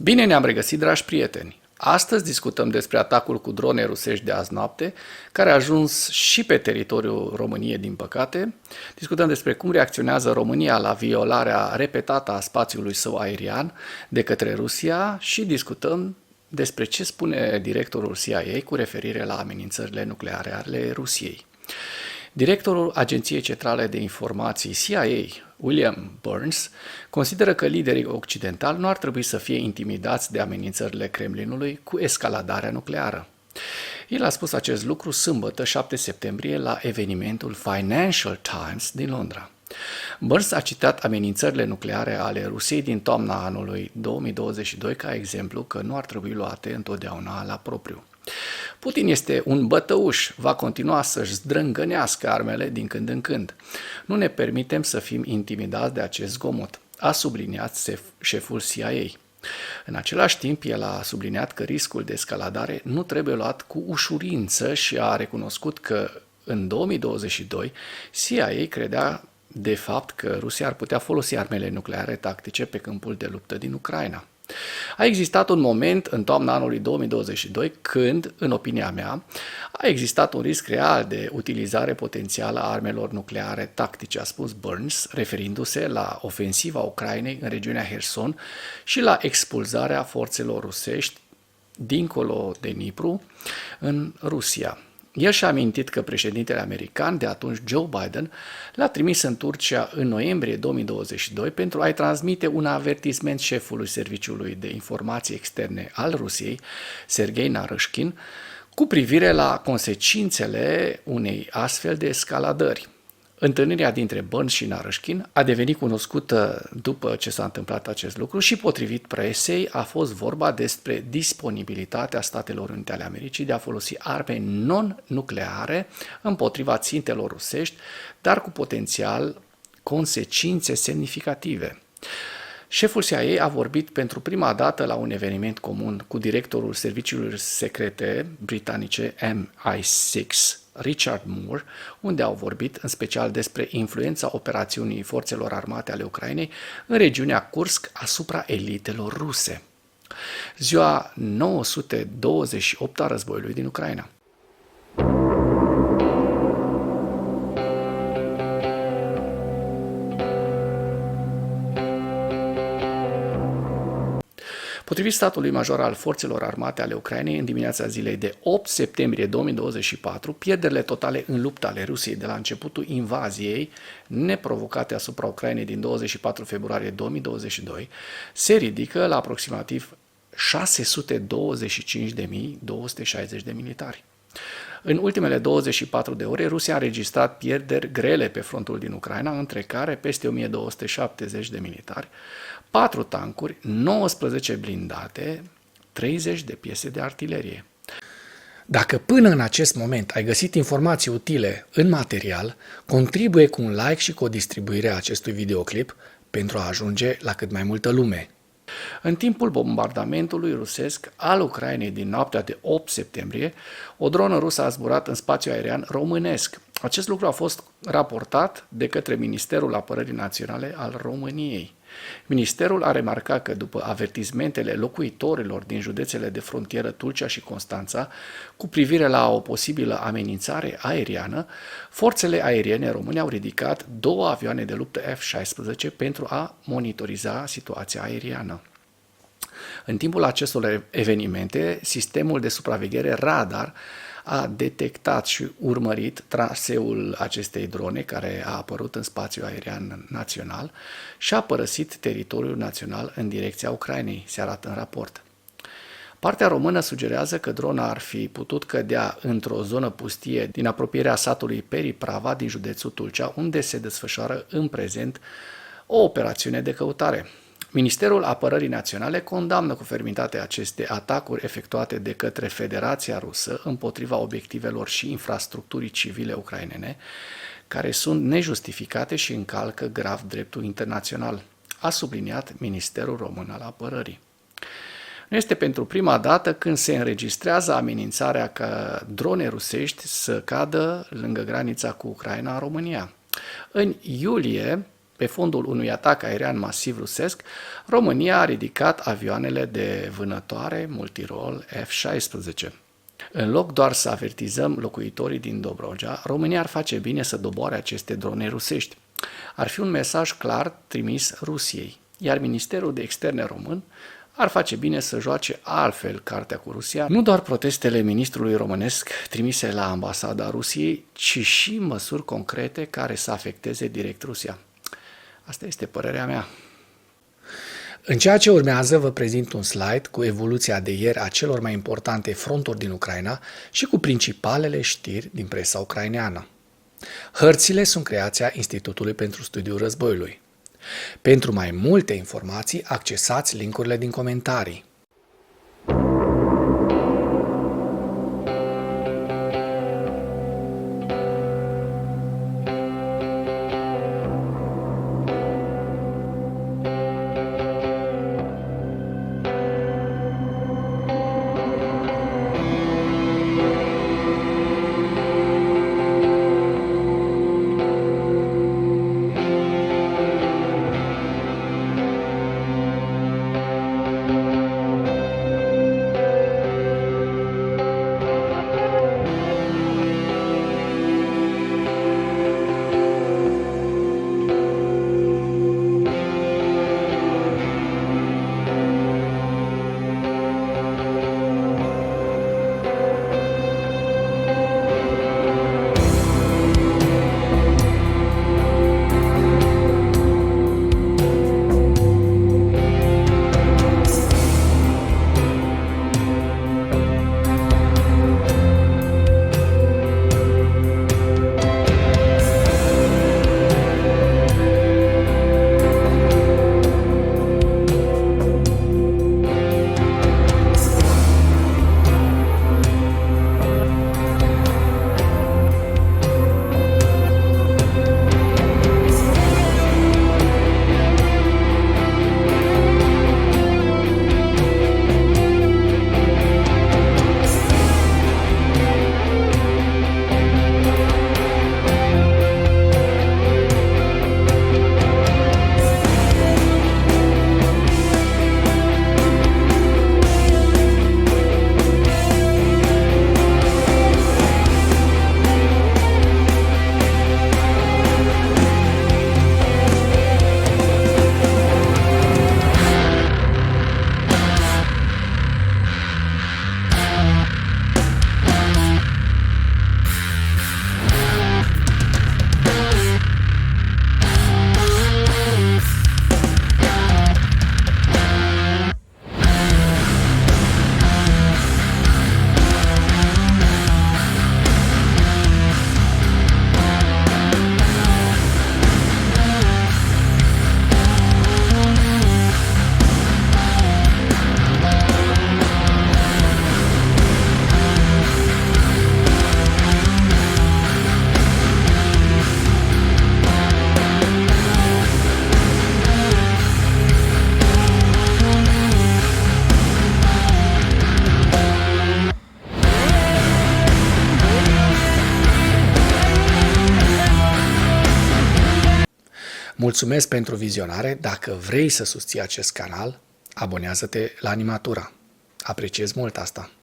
Bine ne-am regăsit, dragi prieteni! Astăzi discutăm despre atacul cu drone rusești de azi noapte, care a ajuns și pe teritoriul României, din păcate. Discutăm despre cum reacționează România la violarea repetată a spațiului său aerian de către Rusia și discutăm despre ce spune directorul CIA cu referire la amenințările nucleare ale Rusiei. Directorul Agenției Centrale de Informații CIA, William Burns, consideră că liderii occidentali nu ar trebui să fie intimidați de amenințările Kremlinului cu escaladarea nucleară. El a spus acest lucru sâmbătă, 7 septembrie, la evenimentul Financial Times din Londra. Burns a citat amenințările nucleare ale Rusiei din toamna anului 2022 ca exemplu că nu ar trebui luate întotdeauna la propriu. Putin este un bătăuș, va continua să-și zdrângănească armele din când în când. Nu ne permitem să fim intimidați de acest zgomot, a subliniat șeful CIA. În același timp, el a subliniat că riscul de escaladare nu trebuie luat cu ușurință și a recunoscut că în 2022 CIA credea de fapt că Rusia ar putea folosi armele nucleare tactice pe câmpul de luptă din Ucraina. A existat un moment în toamna anului 2022 când, în opinia mea, a existat un risc real de utilizare potențială a armelor nucleare tactice, a spus Burns, referindu-se la ofensiva Ucrainei în regiunea Herson și la expulzarea forțelor rusești dincolo de Dnipru în Rusia. El și-a amintit că președintele american de atunci, Joe Biden, l-a trimis în Turcia în noiembrie 2022 pentru a-i transmite un avertisment șefului Serviciului de Informații Externe al Rusiei, Sergei Naryshkin, cu privire la consecințele unei astfel de escaladări. Întâlnirea dintre Burns și Naryshkin a devenit cunoscută după ce s-a întâmplat acest lucru și, potrivit presei, a fost vorba despre disponibilitatea Statelor Unite ale Americii de a folosi arme non-nucleare împotriva țintelor rusești, dar cu potențial consecințe semnificative. Șeful CIA a vorbit pentru prima dată la un eveniment comun cu directorul serviciilor secrete britanice MI6, Richard Moore, unde au vorbit în special despre influența operațiunii forțelor armate ale Ucrainei în regiunea Kursk asupra elitelor ruse. Ziua 928 a războiului din Ucraina. Potrivit statului major al forțelor armate ale Ucrainei, în dimineața zilei de 8 septembrie 2024, pierderile totale în lupta ale Rusiei de la începutul invaziei neprovocate asupra Ucrainei din 24 februarie 2022 se ridică la aproximativ 625.260 de militari. În ultimele 24 de ore, Rusia a înregistrat pierderi grele pe frontul din Ucraina, între care peste 1270 de militari, 4 tancuri, 19 blindate, 30 de piese de artilerie. Dacă până în acest moment ai găsit informații utile în material, contribuie cu un like și cu o distribuire a acestui videoclip pentru a ajunge la cât mai multă lume. În timpul bombardamentului rusesc al Ucrainei din noaptea de 8 septembrie, o dronă rusă a zburat în spațiul aerian românesc. Acest lucru a fost raportat de către Ministerul Apărării Naționale al României. Ministerul a remarcat că după avertismentele locuitorilor din județele de frontieră Tulcea și Constanța cu privire la o posibilă amenințare aeriană, forțele aeriene române au ridicat 2 avioane de luptă F-16 pentru a monitoriza situația aeriană. În timpul acestor evenimente, sistemul de supraveghere radar a detectat și urmărit traseul acestei drone care a apărut în spațiul aerian național și a părăsit teritoriul național în direcția Ucrainei, se arată în raport. Partea română sugerează că drona ar fi putut cădea într-o zonă pustie din apropierea satului Periprava din județul Tulcea, unde se desfășoară în prezent o operațiune de căutare. Ministerul Apărării Naționale condamnă cu fermitate aceste atacuri efectuate de către Federația Rusă împotriva obiectivelor și infrastructurii civile ucrainene, care sunt nejustificate și încalcă grav dreptul internațional, a subliniat Ministerul Român al Apărării. Nu este pentru prima dată când se înregistrează amenințarea ca drone rusești să cadă lângă granița cu Ucraina în România. În iulie Pe fondul unui atac aerian masiv rusesc, România a ridicat avioanele de vânătoare multirol F-16. În loc doar să avertizăm locuitorii din Dobrogea, România ar face bine să doboare aceste drone rusești. Ar fi un mesaj clar trimis Rusiei, iar Ministerul de Externe român ar face bine să joace altfel cartea cu Rusia, nu doar protestele ministrului românesc trimise la ambasada Rusiei, ci și măsuri concrete care să afecteze direct Rusia. Asta este părerea mea. În ceea ce urmează vă prezint un slide cu evoluția de ieri a celor mai importante fronturi din Ucraina și cu principalele știri din presa ucraineană. Hărțile sunt creația Institutului pentru Studiul Războiului. Pentru mai multe informații, accesați link-urile din comentarii. Mulțumesc pentru vizionare. Dacă vrei să susții acest canal, abonează-te la Animatura. Apreciez mult asta.